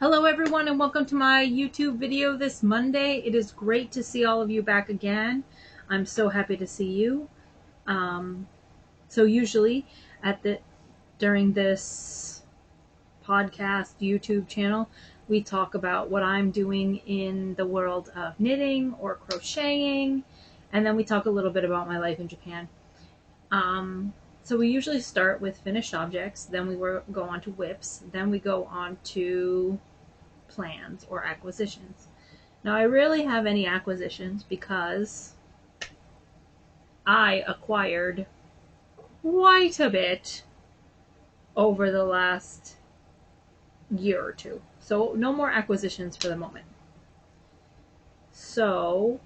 Hello everyone and welcome to my YouTube video this Monday. It is great to see all of you back again. I'm so happy to see you. So usually during this podcast YouTube channel, we talk about what I'm doing in the world of knitting or crocheting, and then we talk a little bit about my life in Japan. So we usually start with finished objects, then we go on to whips, then we go on to plans or acquisitions. Now I rarely have any acquisitions because I acquired quite a bit over the last year or two. So no more acquisitions for the moment. So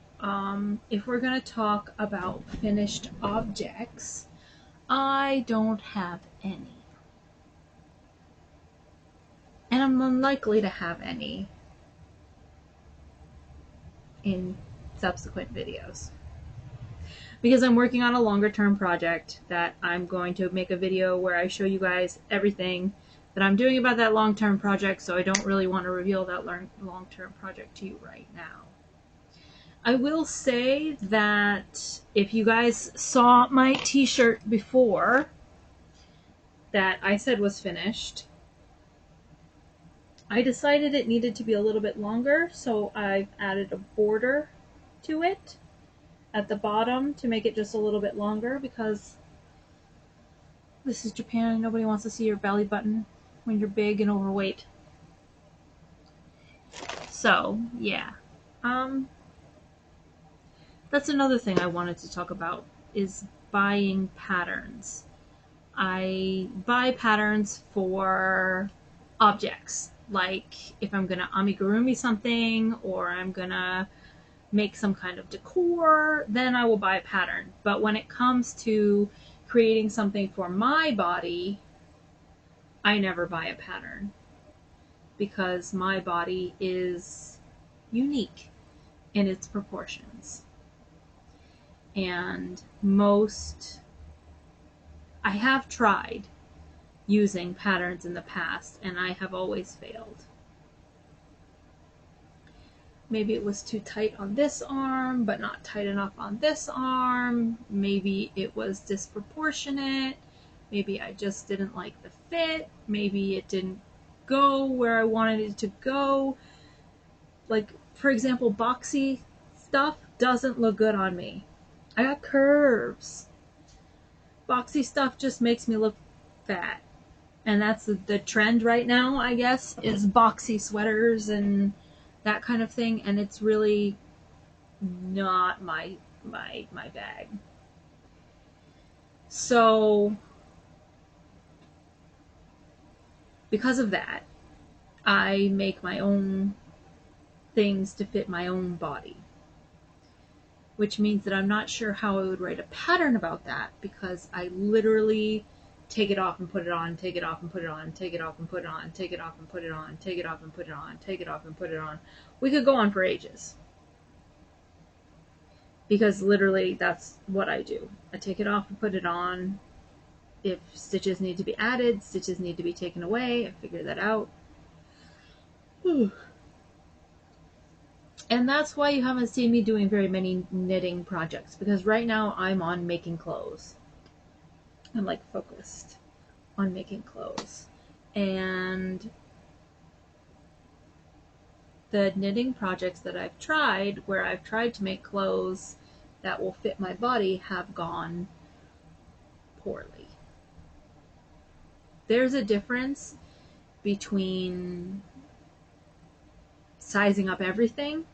if we're going to talk about finished objects, I don't have any. And I'm unlikely to have any in subsequent videos. Because I'm working on a longer term project that I'm going to make a video where I show you guys everything that I'm doing about that long term project, so I don't really want to reveal that long term project to you right now. I will say that if you guys saw my t-shirt before that I said was finished, I decided it needed to be a little bit longer, so I've added a border to it at the bottom to make it just a little bit longer, because this is Japan and nobody wants to see your belly button when you're big and overweight. So, yeah. That's another thing I wanted to talk about, is buying patterns. I buy patterns for objects. Like if I'm going to amigurumi something or I'm going to make some kind of decor, then I will buy a pattern. But when it comes to creating something for my body, I never buy a pattern, because my body is unique in its proportions. And I have tried using patterns in the past, and I have always failed. Maybe it was too tight on this arm, but not tight enough on this arm. Maybe it was disproportionate. Maybe I just didn't like the fit. Maybe it didn't go where I wanted it to go. Like, for example, boxy stuff doesn't look good on me. I got curves. Boxy stuff just makes me look fat. And that's the trend right now, I guess, is boxy sweaters and that kind of thing, and it's really not my bag. So because of that, I make my own things to fit my own body, which means that I'm not sure how I would write a pattern about that, because I literally take it off and put it on, take it off and put it on, take it off and put it on, take it off and put it on, take it off and put it on, take it off and put it on. We could go on for ages, because literally that's what I do. I take it off and put it on. If stitches need to be added, stitches need to be taken away, I figure that out. And that's why you haven't seen me doing very many knitting projects, because right now I'm on making clothes. I'm like focused on making clothes. And the knitting projects that I've tried, where I've tried to make clothes that will fit my body, have gone poorly. There's a difference between sizing up everything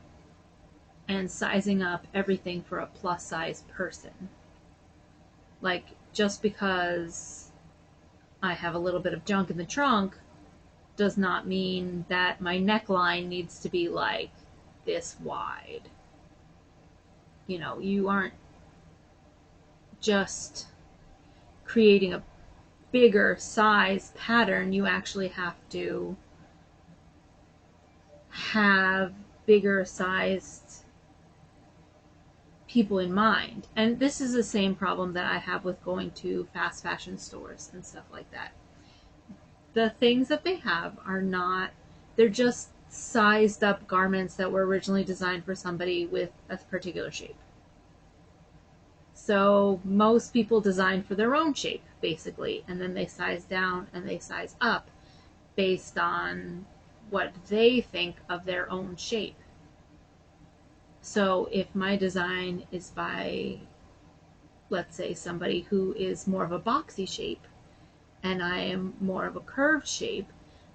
and sizing up everything for a plus size person. Like, just because I have a little bit of junk in the trunk does not mean that my neckline needs to be like this wide. You know, you aren't just creating a bigger size pattern, you actually have to have bigger sized people in mind. And this is the same problem that I have with going to fast fashion stores and stuff like that. The things that they have are not, They're just sized up garments that were originally designed for somebody with a particular shape. So most people design for their own shape, basically, and then they size down and they size up based on what they think of their own shape. So if my design is by, let's say, somebody who is more of a boxy shape and I am more of a curved shape,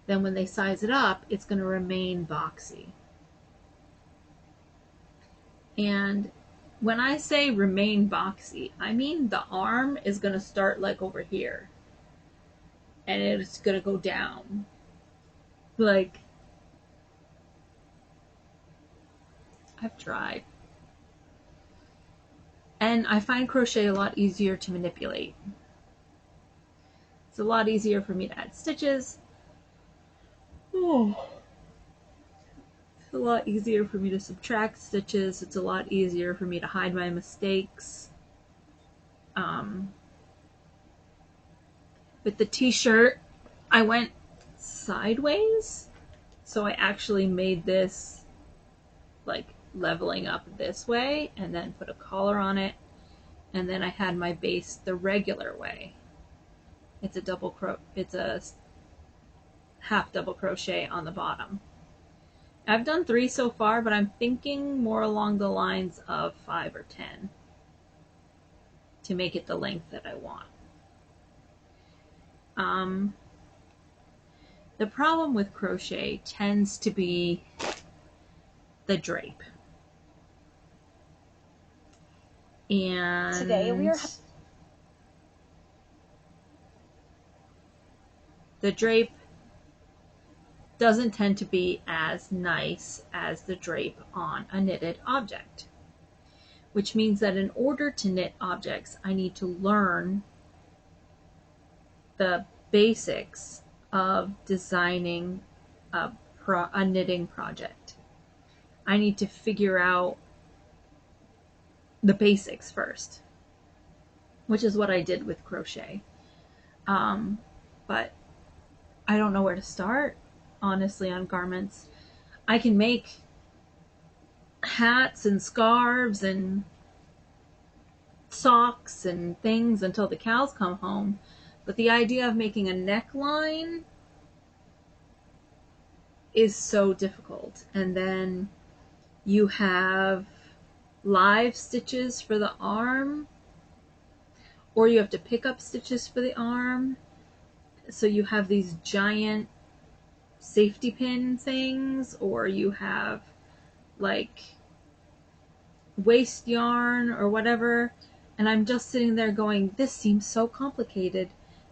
then when they size it up, it's going to remain boxy. And when I say remain boxy, I mean the arm is going to start like over here and it's going to go down. Like, I've tried. And I find crochet a lot easier to manipulate. It's a lot easier for me to add stitches. Oh. It's a lot easier for me to subtract stitches. It's a lot easier for me to hide my mistakes. With the t-shirt, I went sideways. So I actually made this like leveling up this way and then put a collar on it. And then I had my base the regular way. It's a half double crochet on the bottom. I've done 3 so far, but I'm thinking more along the lines of 5 or 10 to make it the length that I want. The problem with crochet tends to be the drape. And today we are the drape doesn't tend to be as nice as the drape on a knitted object, which means that in order to knit objects, I need to learn the basics of designing a knitting project. I need to figure out the basics first, which is what I did with crochet. But I don't know where to start, honestly, on garments. I can make hats and scarves and socks and things until the cows come home. But the idea of making a neckline is so difficult. And then you have live stitches for the arm, or you have to pick up stitches for the arm. So you have these giant safety pin things, or you have like waste yarn or whatever. And I'm just sitting there going, this seems so complicated.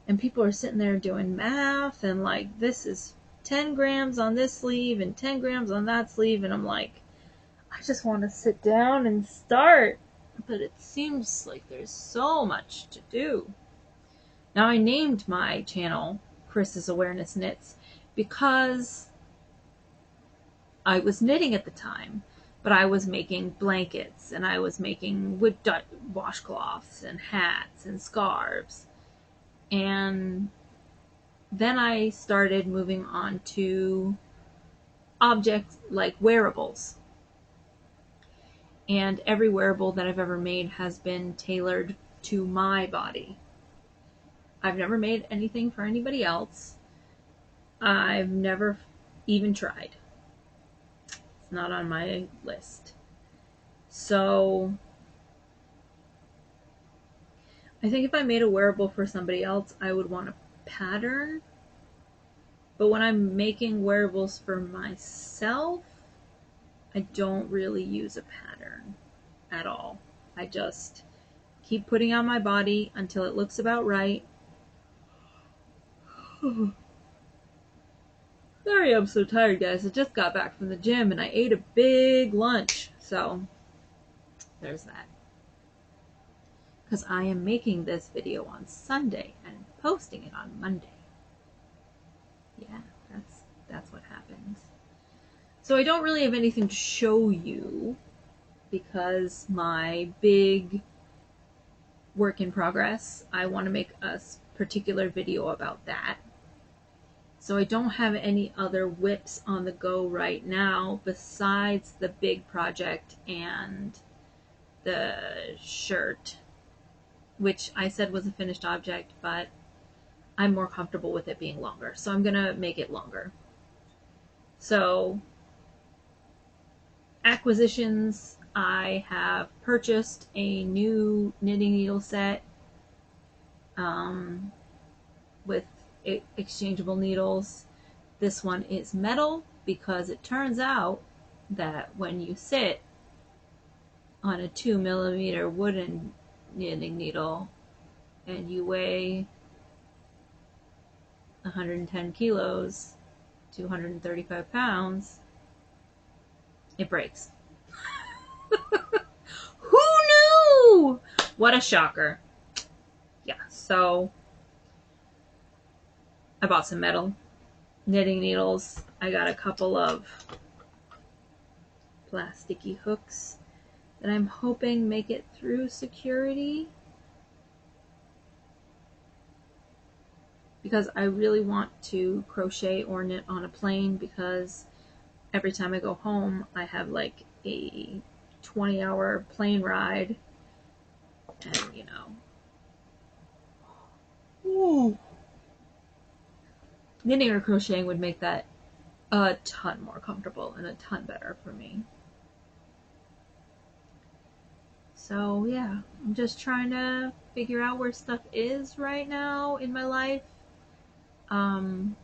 And people are sitting there doing math and like, this is 10 grams on this sleeve and 10 grams on that sleeve. And I'm like, I just want to sit down and start. But it seems like there's so much to do. Now, I named my channel Chris's Awareness Knits because I was knitting at the time, but I was making blankets and I was making wood washcloths and hats and scarves. And then I started moving on to objects like wearables. And every wearable that I've ever made has been tailored to my body. I've never made anything for anybody else. I've never even tried. It's not on my list. So I think if I made a wearable for somebody else, I would want a pattern. But when I'm making wearables for myself, I don't really use a pattern at all. I just keep putting on my body until it looks about right. Sorry, I'm so tired, guys. I just got back from the gym and I ate a big lunch. So there's that. Because I am making this video on Sunday and posting it on Monday. Yeah, that's what happens. So I don't really have anything to show you because my big work in progress, I want to make a particular video about that. So I don't have any other whips on the go right now besides the big project and the shirt, which I said was a finished object, but I'm more comfortable with it being longer. So I'm going to make it longer. So acquisitions, I have purchased a new knitting needle set with exchangeable needles. This one is metal because it turns out that when you sit on a 2mm wooden knitting needle and you weigh 110 kilos, 235 pounds, it breaks. Who knew? What a shocker. Yeah, so I bought some metal knitting needles. I got a couple of plasticky hooks that I'm hoping make it through security, because I really want to crochet or knit on a plane, because every time I go home I have like a 20-hour plane ride, and you know, knitting or crocheting would make that a ton more comfortable and a ton better for me. So yeah, I'm just trying to figure out where stuff is right now in my life. I'm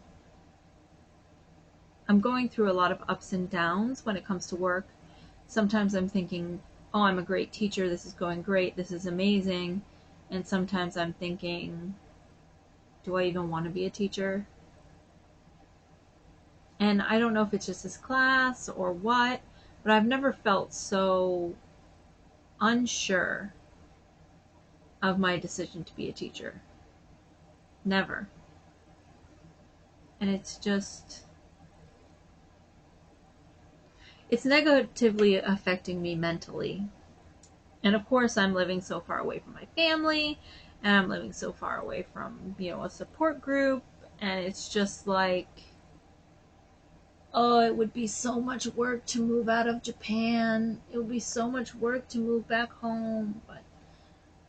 going through a lot of ups and downs when it comes to work. Sometimes I'm thinking, oh, I'm a great teacher, this is going great, this is amazing. And sometimes I'm thinking, do I even want to be a teacher? And I don't know if it's just this class or what, but I've never felt so unsure of my decision to be a teacher. Never. And it's negatively affecting me mentally. And of course, I'm living so far away from my family, and I'm living so far away from, you know, a support group, and it's just like, oh, it would be so much work to move out of Japan. It would be so much work to move back home. But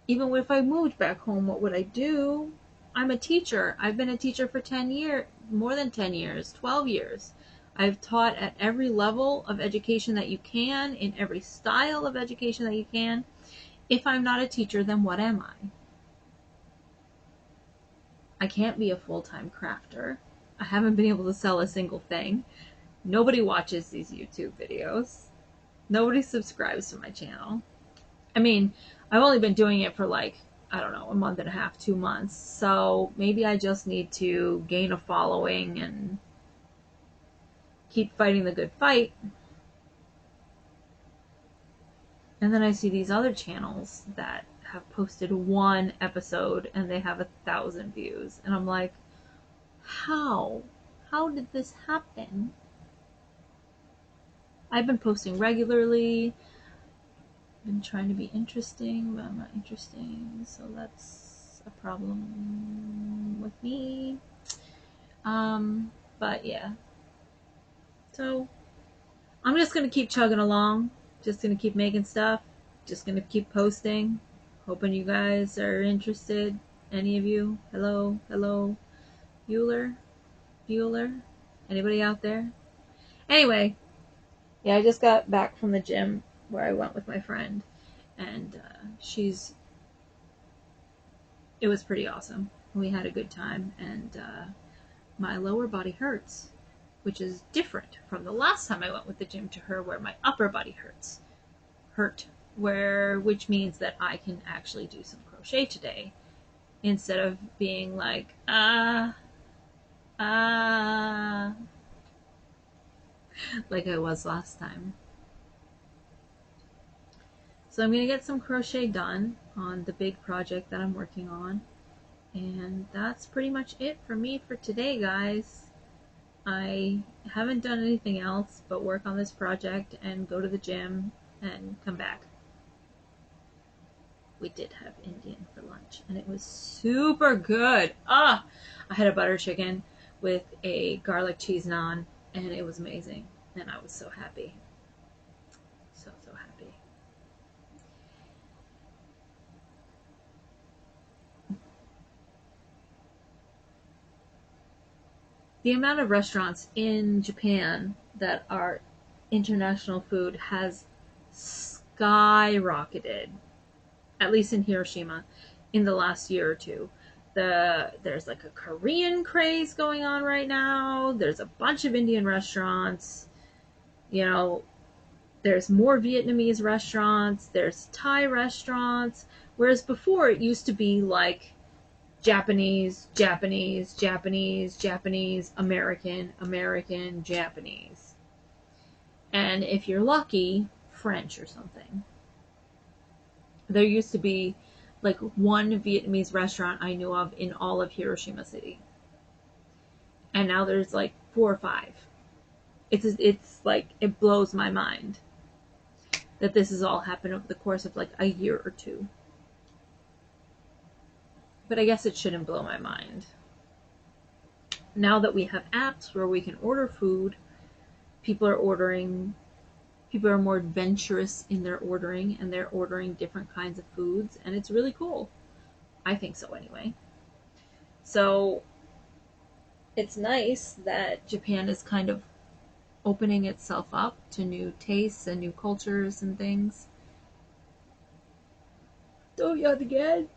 even if I moved back home, what would I do? I'm a teacher. I've been a teacher for 10 years, more than 10 years, 12 years. I've taught at every level of education that you can, in every style of education that you can. If I'm not a teacher, then what am I? I can't be a full-time crafter. I haven't been able to sell a single thing. Nobody watches these YouTube videos. Nobody subscribes to my channel. I mean, I've only been doing it for like, I don't know, a month and a half, 2 months. So maybe I just need to gain a following and keep fighting the good fight. And then I see these other channels that have posted one episode and they have 1,000 views. And I'm like, how? How did this happen? I've been posting regularly. I've been trying to be interesting, but I'm not interesting. So that's a problem with me. But yeah. So I'm just going to keep chugging along. Just going to keep making stuff. Just going to keep posting. Hoping you guys are interested. Any of you? Hello? Hello? Bueller? Anybody out there? Anyway, yeah, I just got back from the gym where I went with my friend. And it was pretty awesome. We had a good time. And my lower body hurts, which is different from the last time I went with the gym to her, where my upper body hurt, which means that I can actually do some crochet today, instead of being like, like I was last time. So I'm going to get some crochet done on the big project that I'm working on. And that's pretty much it for me for today, guys. I haven't done anything else but work on this project and go to the gym and come back. We did have Indian for lunch and it was super good. I had a butter chicken with a garlic cheese naan, and it was amazing. And I was so happy. So, so happy. The amount of restaurants in Japan that are international food has skyrocketed, at least in Hiroshima, in the last year or two. There's like a Korean craze going on right now. There's a bunch of Indian restaurants. You know, there's more Vietnamese restaurants. There's Thai restaurants. Whereas before it used to be like Japanese, Japanese, Japanese, Japanese, American, American, Japanese. And if you're lucky, French or something. There used to be like one Vietnamese restaurant I knew of in all of Hiroshima City. And now there's like 4 or 5. It's like, it blows my mind that this has all happened over the course of like a year or two. But I guess it shouldn't blow my mind. Now that we have apps where we can order food, people are more adventurous in their ordering, and they're ordering different kinds of foods, and it's really cool. I think so anyway. So it's nice that Japan is kind of opening itself up to new tastes and new cultures and things. Don't yawn again.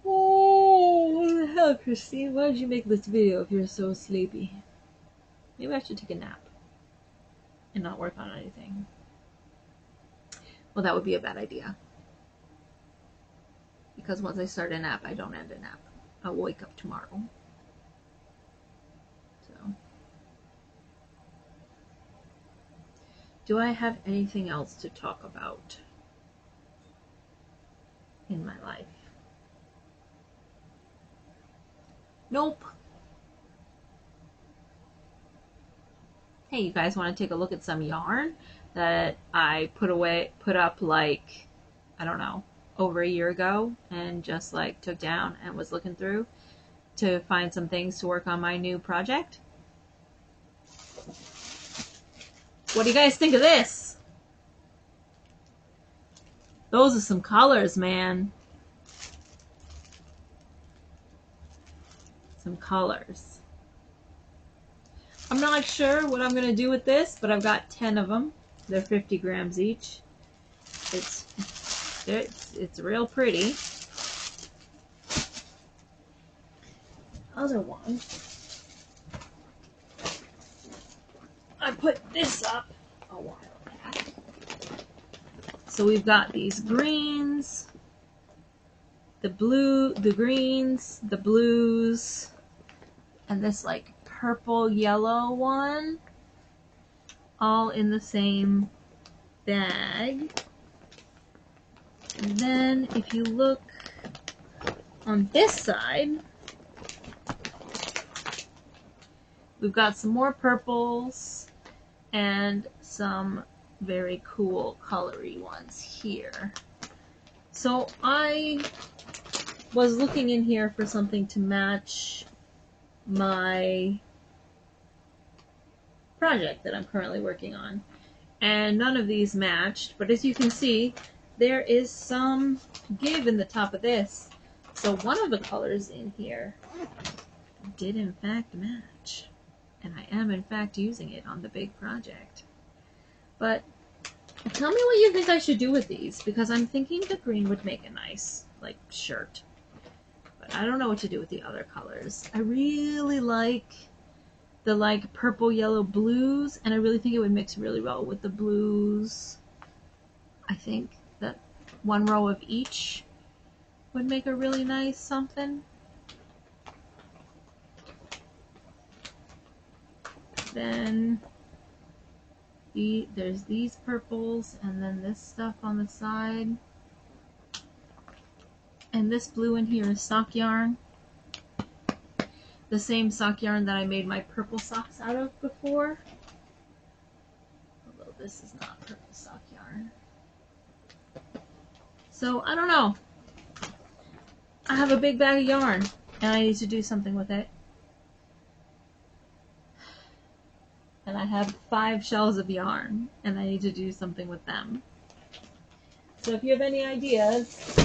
Oh, what the hell, Christine? Why did you make this video if you're so sleepy? Maybe I should take a nap and not work on anything. Well, that would be a bad idea. Because once I start a nap, I don't end a nap. I'll wake up tomorrow. So, do I have anything else to talk about in my life? Nope. Hey, you guys want to take a look at some yarn that I put up like, I don't know, over a year ago, and just like took down and was looking through to find some things to work on my new project? What do you guys think of this? Those are some colors, man. Some colors. I'm not sure what I'm going to do with this, but I've got 10 of them. They're 50 grams each. It's real pretty. Other one, I put this up a while back. So we've got these greens, the greens, the blues, and this like purple yellow one, all in the same bag. And then if you look on this side, we've got some more purples and some very cool colory ones here. So I was looking in here for something to match my project that I'm currently working on, and none of these matched, but as you can see, there is some give in the top of this. So one of the colors in here did in fact match, and I am in fact using it on the big project. But tell me what you think I should do with these, because I'm thinking the green would make a nice like shirt, but I don't know what to do with the other colors. I really like the like purple yellow blues, and I really think it would mix really well with the blues. I think that one row of each would make a really nice something. Then there's these purples, and then this stuff on the side. And this blue in here is sock yarn. The same sock yarn that I made my purple socks out of before. Although this is not purple sock yarn. So, I don't know. I have a big bag of yarn, and I need to do something with it. and I have 5 shells of yarn, and I need to do something with them. So if you have any ideas,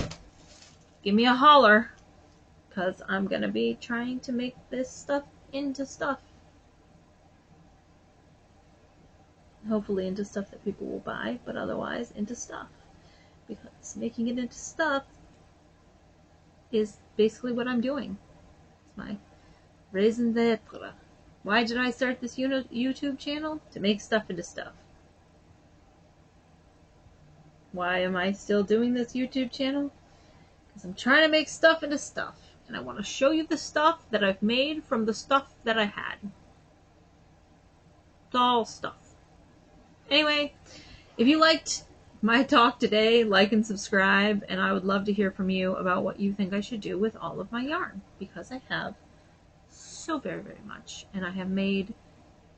give me a holler, because I'm going to be trying to make this stuff into stuff. Hopefully into stuff that people will buy, but otherwise into stuff. Because making it into stuff is basically what I'm doing. It's my raison d'etre. Why did I start this YouTube channel? To make stuff into stuff. Why am I still doing this YouTube channel? Because I'm trying to make stuff into stuff. And I want to show you the stuff that I've made from the stuff that I had. It's all stuff. Anyway, if you liked my talk today, like and subscribe, and I would love to hear from you about what you think I should do with all of my yarn, because I have so very, very much, and I have made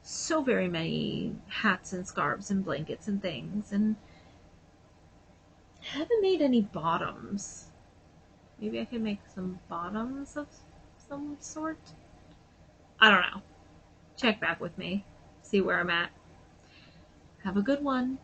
so very many hats and scarves and blankets and things, and haven't made any bottoms. Maybe I could make some bottoms of some sort. I don't know. Check back with me. See where I'm at. Have a good one.